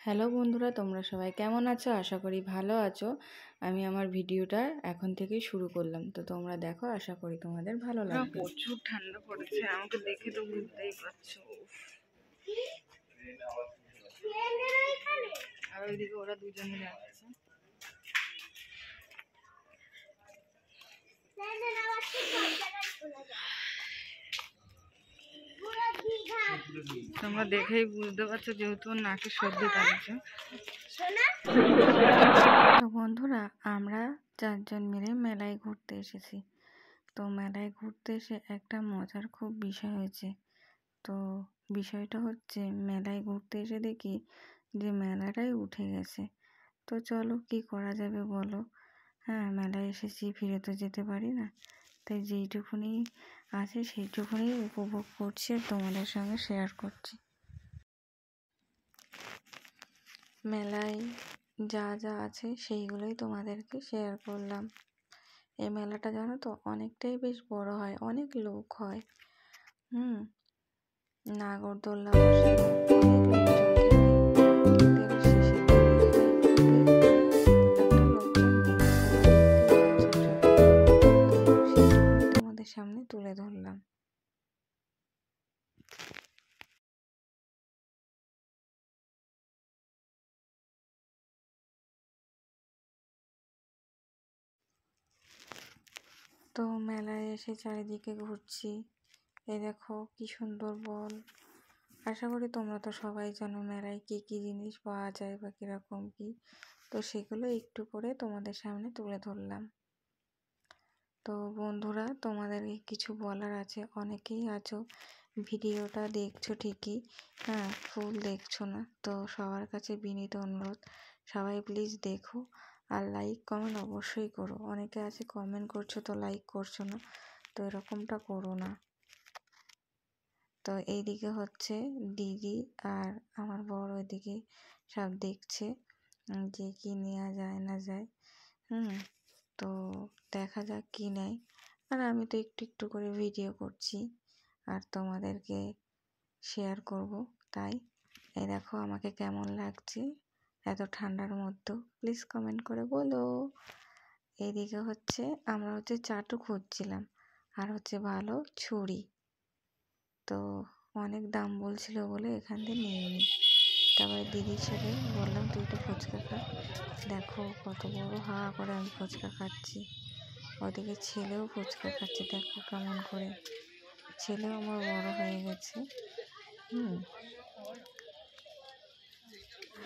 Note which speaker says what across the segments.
Speaker 1: Hello বন্ধুরা, তোমরা সবাই কেমন আছো? আশা করি ভালো আছো। আমি আমার ভিডিওটা এখন থেকেই শুরু করলাম, তো তোমরা দেখো, আশা করি তোমাদের ভালো লাগবে।
Speaker 2: প্রচুর ঠান্ডা পড়েছে, আমাকে দেখে তো বুঝতেই পারছো। আর ওইদিকে ওরা দুজনে যাচ্ছে। তোমরা দেখেই বুঝতে পারছো, যেহেতু নাকে সর্দি কাটছে।
Speaker 1: তো বন্ধুরা, আমরা 4 জন মিলে মেলায় ঘুরতে এসেছি। তো মেলায় ঘুরতে এসে একটা মজার খুব বিষয় হয়েছে। তো বিষয়টা হচ্ছে, মেলায় ঘুরতে এসে দেখি যে মেলাটাই উঠে গেছে। তো চলো, কি করা যাবে বলো? হ্যাঁ, মেলায় এসেছি, ফিরে তো যেতে পারি না। তাই যেইটুকুনি আছে সেইটুকুনি উপভোগ করছি আর তোমাদের সঙ্গে শেয়ার করছি। মেলায় যা যা আছে সেইগুলোই তোমাদেরকে শেয়ার করলাম। এই মেলাটা জানো তো, অনেকটাই বেশ বড় হয়, অনেক লোক হয়। নাগরদোল্লা বসে, অনেক লোকজন থাকে। কিন্তু এবার শেষের দিকে একটা লোকজন নেই, সেইটুকুনি তোমাদের সামনে তুলে ধরলাম। তো মেলায় এসে চারিদিকে ঘুরছি। এই দেখো কি সুন্দর বল। আশা করি তোমরা তো সবাই জানো মেলায় কি কি জিনিস পাওয়া যায় বা কিরকম কি। তো সেগুলো একটু করে তোমাদের সামনে তুলে ধরলাম। তো বন্ধুরা, তোমাদের কিছু বলার আছে। অনেকেই আছো ভিডিওটা দেখছো ঠিকই, হ্যাঁ, ফুল দেখছো না। তো সবার কাছে বিনীত অনুরোধ, সবাই প্লিজ দেখো আর লাইক কমেন্ট অবশ্যই করো। অনেকে আছে কমেন্ট করছো তো লাইক করছো না, তো এরকমটা করো না। তো এইদিকে হচ্ছে দিদি আর আমার বড় ওইদিকে সব দেখছে যে কি নেওয়া যায় না যায়। তো দেখা যাক কি নেয়। আর আমি তো একটু একটু করে ভিডিও করছি আর তোমাদেরকে শেয়ার করব। তাই এই দেখো আমাকে কেমন লাগছে এত ঠান্ডার মধ্যেও, প্লিজ কমেন্ট করে বলো। এইদিকে হচ্ছে আমরা চাটু খুঁজছিলাম আর ভালো ছুরি। তো অনেক দাম বলছিল বলে এখান থেকে নিইনি। তারপরে দিদির সাথে বললাম, তুই তো ফুচকা খা। দেখো কত বড় হা করে আমি ফুচকা খাচ্ছি। ওদিকে ছেলেও ফুচকা খাচ্ছে, দেখো কেমন করে। ছেলেও আমার বড় হয়ে গেছে।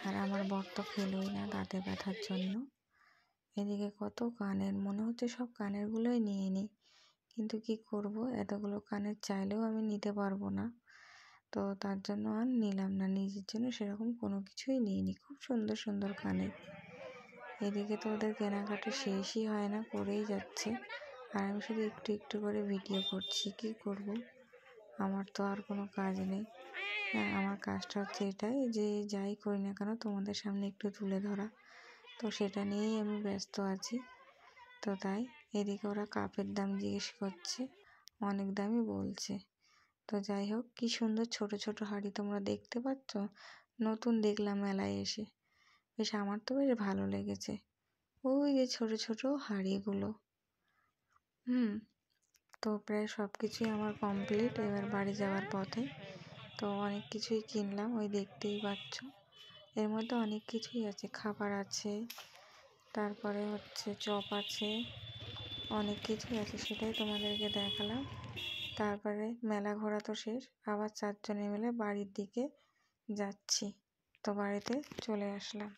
Speaker 1: আর আমার বর তো খেলোই না দাঁতে ব্যথার জন্য। এদিকে কত কানের, মনে হচ্ছে সব কানেরগুলোই নিয়ে নিই, কিন্তু কি করব, এতগুলো কানের চাইলেও আমি নিতে পারবো না। তো তার জন্য আর নিলাম না, নিজের জন্য সেরকম কোনো কিছুই নিইনি। খুব সুন্দর সুন্দর কানের। এদিকে তো ওদের কেনাকাটা শেষই হয় না, করেই যাচ্ছে। আর আমি শুধু একটু একটু করে ভিডিও করছি। কি করব, আমার তো আর কোনো কাজ নেই। হ্যাঁ, আমার কাজটা হচ্ছে এটাই যে যাই করি না কেন তোমাদের সামনে একটু তুলে ধরা। তো সেটা নিয়েই আমি ব্যস্ত আছি। তো তাই এদিকে ওরা কাপের দাম জিজ্ঞেস করছে, অনেক দামই বলছে। তো যাই হোক, কি সুন্দর ছোট ছোট হাঁড়ি তোমরা দেখতে পাচ্ছ, নতুন দেখলাম মেলায় এসে। বেশ, আমার তো বেশ ভালো লেগেছে। ওই যে ছোট ছোট হাঁড়িগুলো। তো প্রায় সব কিছুই আমার কমপ্লিট, এবার বাড়ি যাওয়ার পথে। তো অনেক কিছুই কিনলাম, ওই দেখতেই পাচ্ছ। এর মধ্যে অনেক কিছুই আছে, খাবার আছে, তারপরে চপ আছে, অনেক কিছুই আছে, সেটাই তোমাদেরকে দেখালাম। তারপরে মেলা ঘোরা তো শেষ, আবার 4 জনে মিলে বাড়ির দিকে যাচ্ছি। তো বাড়িতে চলে আসলাম।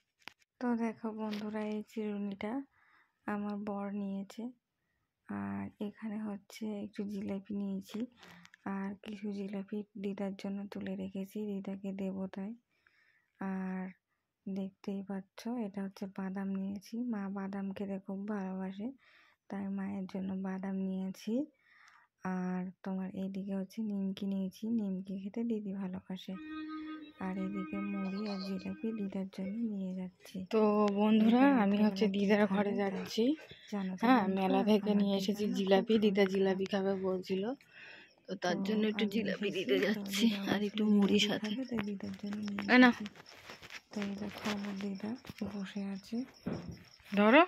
Speaker 1: তো দেখো বন্ধুরা, এই চিরুনিটা আমার বর নিয়েছে। আর এখানে একটু জিলাপি নিয়েছি, আর কিছু জিলাপি দিদার জন্য তুলে রেখেছি, দিদাকে দেবো তাই। আর দেখতেই পাচ্ছ, এটা বাদাম নিয়েছি। মা বাদাম খেতে খুব ভালোবাসে, তাই মায়ের জন্য বাদাম নিয়েছি। আর তোমার এইদিকে নিমকি নিয়েছি, নিমকি খেতে দিদি ভালোবাসে। আর এদিকে মুড়ি আর জিলাপি দিদার জন্য নিয়ে যাচ্ছি। তো বন্ধুরা, আমি দিদার ঘরে যাচ্ছি। হ্যাঁ, মেলা থেকে নিয়ে এসেছি জিলাপি, দিদা জিলাপি খাবে বলছিল, তো তার জন্য একটু জিলাপি দিতে যাচ্ছি আর একটু মুড়ি সাথে। দিদার জন্য তো এই দেখো আমার দিদা বসে আছে,
Speaker 2: ধরো,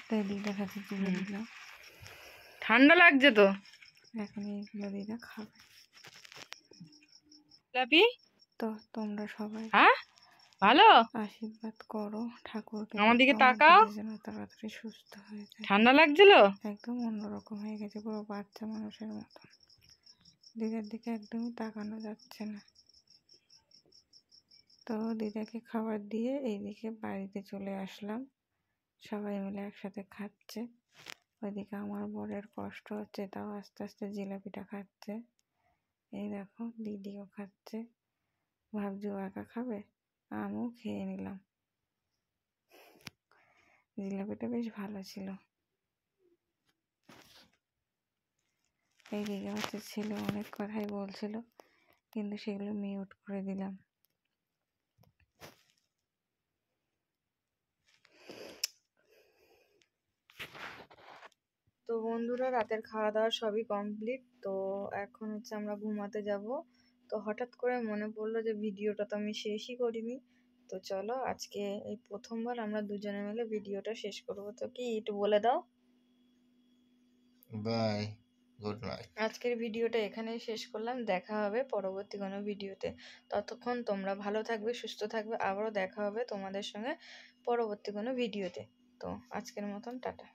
Speaker 1: তাই দিদার হাতে তুলে দিলাম।
Speaker 2: ঠান্ডা লাগছে তো।
Speaker 1: এখন এইগুলো দিদা খাবে।
Speaker 2: জিলাপি।
Speaker 1: তো তোমরা সবাই
Speaker 2: হ্যাঁ, ভালো।
Speaker 1: আশীর্বাদ করো ঠাকুরকে,
Speaker 2: আমার দিকে
Speaker 1: আমার
Speaker 2: তাকাও।
Speaker 1: দিদি যেন তাড়াতাড়ি সুস্থ হয়ে যায়।
Speaker 2: ঠান্ডা লাগছিল।
Speaker 1: একদম অন্যরকম হয়ে গেছে, পুরো বাচ্চা মানুষের মতন। দিদার দিকে একদমই তাকানো যাচ্ছে না। তো দিদাকে খাবার দিয়ে এইদিকে বাড়িতে চলে আসলাম, সবাই মিলে একসাথে খাচ্ছে। ওইদিকে আমার বরের কষ্ট হচ্ছে, তাও আস্তে আস্তে জিলাপিটা খাচ্ছে। এই দেখো দিদিও খাচ্ছে, ভাবছি ও একা খাবে, আমিও খেয়ে নিলাম। জিলাপিটা বেশ ভালো ছিল। এইদিকে হচ্ছে ছেলে অনেক কথাই বলছিল, কিন্তু সেগুলো মিউট করে দিলাম।
Speaker 2: তো বন্ধুরা, রাতের খাওয়া দাওয়া সবই কমপ্লিট। তো এখন হচ্ছে আমরা ঘুমাতে যাব। তো হঠাৎ করে মনে পড়লো যে ভিডিওটা তো আমি শেষই করিনি। তো চলো, আজকে এই প্রথমবার আমরা দুজনে মিলে ভিডিওটা শেষ করব। তো কি একটু বলে দাও।
Speaker 3: Bye, good night.
Speaker 2: আজকের ভিডিওটা এখানেই শেষ করলাম, দেখা হবে পরবর্তী কোনো ভিডিওতে। ততক্ষণ তোমরা ভালো থাকবে, সুস্থ থাকবে, আবারও দেখা হবে তোমাদের সঙ্গে পরবর্তী কোনো ভিডিওতে। তো আজকের মতন টাটা।